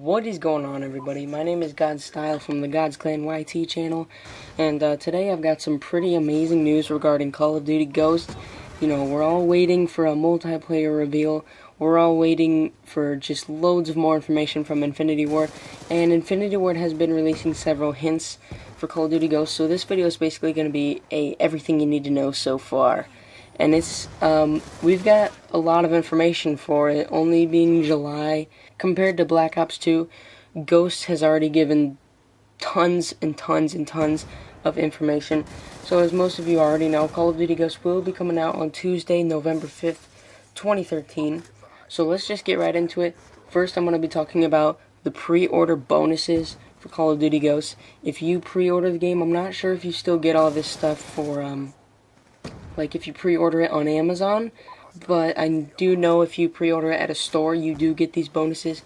What is going on, everybody? My name is God Style from the God's Clan YT channel, and today I've got some pretty amazing news regarding Call of Duty Ghosts. You know, we're all waiting for a multiplayer reveal. We're all waiting for just loads of more information from Infinity Ward, and Infinity Ward has been releasing several hints for Call of Duty Ghosts, so this video is basically going to be everything you need to know so far. And we've got a lot of information for it, only being July. Compared to Black Ops 2, Ghosts has already given tons and tons and tons of information. So as most of you already know, Call of Duty Ghosts will be coming out on Tuesday, November 5th, 2013. So let's just get right into it. First, I'm going to be talking about the pre-order bonuses for Call of Duty Ghosts. If you pre-order the game, I'm not sure if you still get all this stuff for, like if you pre-order it on Amazon, but I do know if you pre-order it at a store, you do get these bonuses.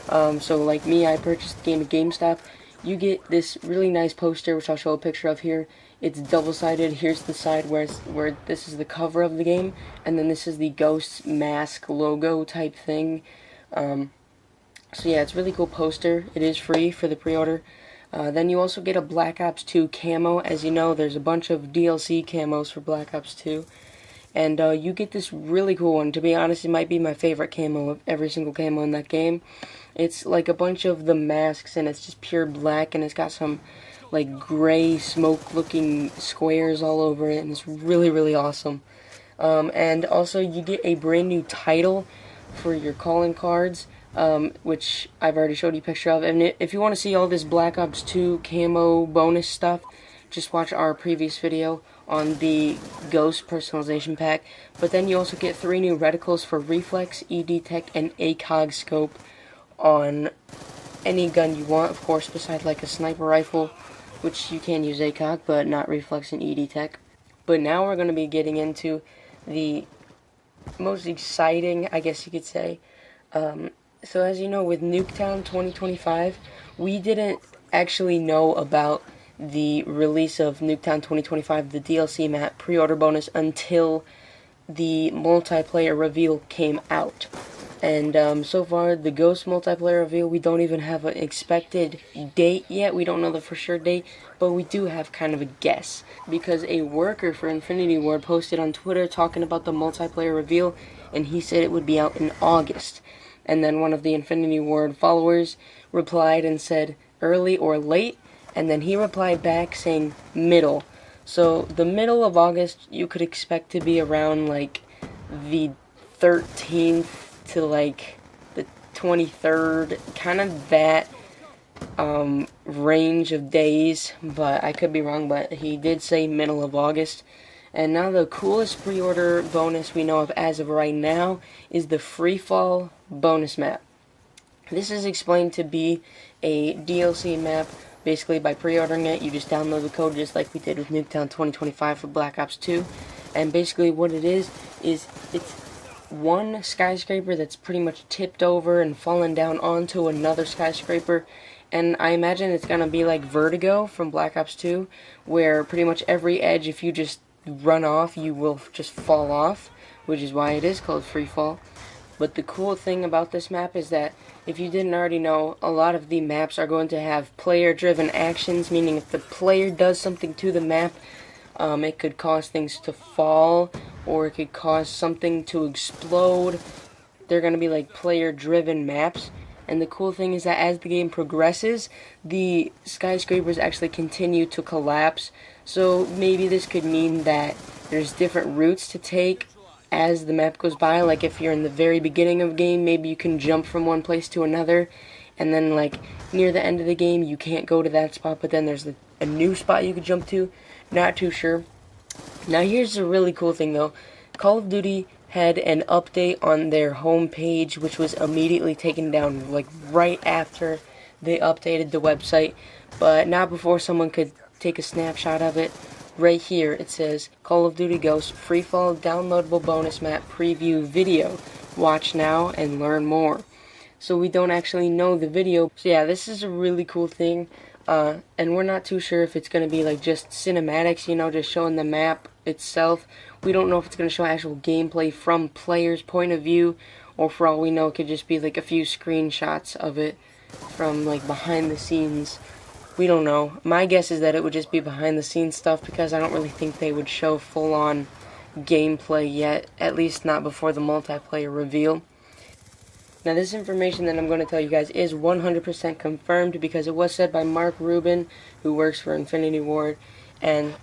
So like me, I purchased the game at GameStop. You get this really nice poster, which I'll show a picture of here. It's double-sided. Here's the side where this is the cover of the game, and then this is the Ghosts mask logo type thing. So yeah, it's a really cool poster. It is free for the pre-order. Then you also get a Black Ops 2 camo. As you know, there's a bunch of DLC camos for Black Ops 2. And you get this really cool one. To be honest, it might be my favorite camo of every single camo in that game. It's like a bunch of the masks, and it's just pure black, and it's got some like gray smoke-looking squares all over it, and it's really, really awesome. And also, you get a brand new title for your calling cards. Which I've already showed you a picture of. And if you want to see all this Black Ops 2 camo bonus stuff, just watch our previous video on the Ghost personalization pack. But then you also get 3 new reticles for Reflex, ED Tech, and ACOG scope on any gun you want, of course, besides like a sniper rifle, which you can use ACOG, but not Reflex and ED Tech. But now we're going to be getting into the most exciting, I guess you could say, so as you know, with Nuketown 2025, we didn't actually know about the release of Nuketown 2025, the DLC map pre-order bonus, until the multiplayer reveal came out. And so far, the Ghost multiplayer reveal, we don't even have an expected date yet. We don't know the for sure date, but we do have kind of a guess. Because a worker for Infinity Ward posted on Twitter talking about the multiplayer reveal, and he said it would be out in August. And then one of the Infinity Ward followers replied and said early or late, and then he replied back saying middle. So the middle of August you could expect to be around like the 13th to like the 23rd, kind of that range of days, but I could be wrong, but he did say middle of August. And now the coolest pre-order bonus we know of as of right now is the Free Fall bonus map. This is explained to be a DLC map. Basically, by pre-ordering it, you just download the code just like we did with Nuketown 2025 for Black Ops 2. And basically what it is it's one skyscraper that's pretty much tipped over and fallen down onto another skyscraper. And I imagine it's going to be like Vertigo from Black Ops 2, where pretty much every edge, if you just run off, you will just fall off, which is why it is called Free Fall. But the cool thing about this map is that, if you didn't already know, a lot of the maps are going to have player-driven actions, meaning if the player does something to the map, it could cause things to fall, or it could cause something to explode. They're going to be like player-driven maps. And the cool thing is that as the game progresses, the skyscrapers actually continue to collapse. So maybe this could mean that there's different routes to take as the map goes by. Like if you're in the very beginning of the game, maybe you can jump from one place to another. And then like near the end of the game, you can't go to that spot, but then there's a new spot you could jump to. Not too sure. Now here's a really cool thing though. Call of Duty had an update on their homepage, which was immediately taken down, like right after they updated the website, but not before someone could take a snapshot of it. Right here it says Call of Duty Ghosts Free Fall downloadable bonus map preview video. Watch now and learn more. So we don't actually know the video. So yeah, this is a really cool thing. And we're not too sure if it's going to be like just cinematics, you know, just showing the map itself. We don't know if it's going to show actual gameplay from players' point of view, or for all we know, it could just be like a few screenshots of it. from like behind the scenes. We don't know. My guess is that it would just be behind the scenes stuff, because I don't really think they would show full on gameplay yet, at least not before the multiplayer reveal. Now, this information that I'm going to tell you guys is 100% confirmed, because it was said by Mark Rubin, who works for Infinity Ward, and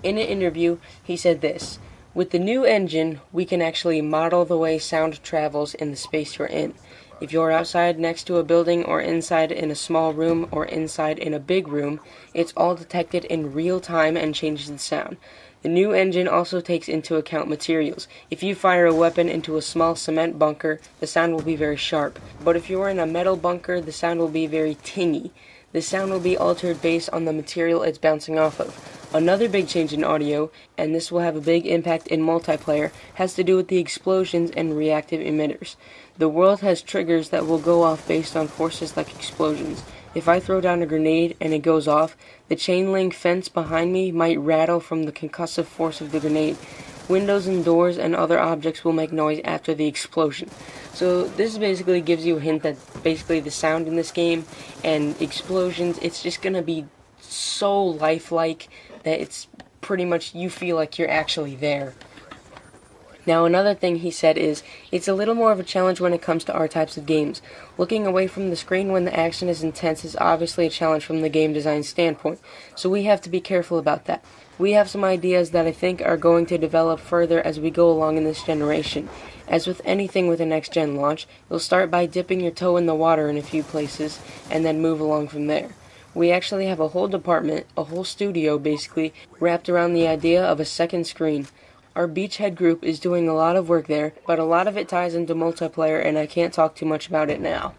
in an interview, he said this: "With the new engine, we can actually model the way sound travels in the space you're in. If you're outside next to a building, or inside in a small room, or inside in a big room, it's all detected in real time and changes the sound. The new engine also takes into account materials. If you fire a weapon into a small cement bunker, the sound will be very sharp. But if you're in a metal bunker, the sound will be very tingy. The sound will be altered based on the material it's bouncing off of." Another big change in audio, and this will have a big impact in multiplayer, has to do with the explosions and reactive emitters. The world has triggers that will go off based on forces like explosions. If I throw down a grenade and it goes off, the chain link fence behind me might rattle from the concussive force of the grenade. Windows and doors and other objects will make noise after the explosion. So this basically gives you a hint that basically the sound in this game and explosions, it's just going to be so lifelike that it's pretty much, you feel like you're actually there. Now, another thing he said is, it's a little more of a challenge when it comes to our types of games. Looking away from the screen when the action is intense is obviously a challenge from the game design standpoint, so we have to be careful about that. We have some ideas that I think are going to develop further as we go along in this generation. As with anything with a next-gen launch, you'll start by dipping your toe in the water in a few places, and then move along from there. We actually have a whole department, a whole studio basically, wrapped around the idea of a second screen. Our Beachhead group is doing a lot of work there, but a lot of it ties into multiplayer, and I can't talk too much about it now.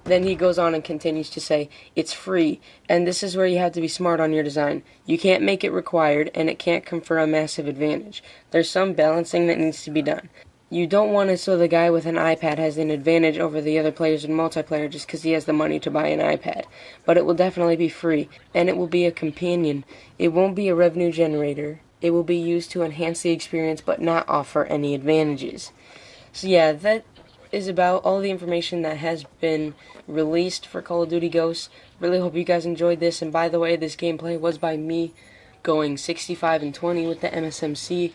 Then he goes on and continues to say, it's free, and this is where you have to be smart on your design. You can't make it required, and it can't confer a massive advantage. There's some balancing that needs to be done. You don't want it so the guy with an iPad has an advantage over the other players in multiplayer just because he has the money to buy an iPad. But it will definitely be free, and it will be a companion. It won't be a revenue generator. It will be used to enhance the experience but not offer any advantages. So yeah, that is about all the information that has been released for Call of Duty Ghosts. Really hope you guys enjoyed this, and by the way, this gameplay was by me going 65 and 20 with the MSMC.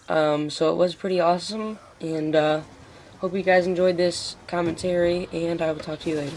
So it was pretty awesome, and hope you guys enjoyed this commentary, and I will talk to you later.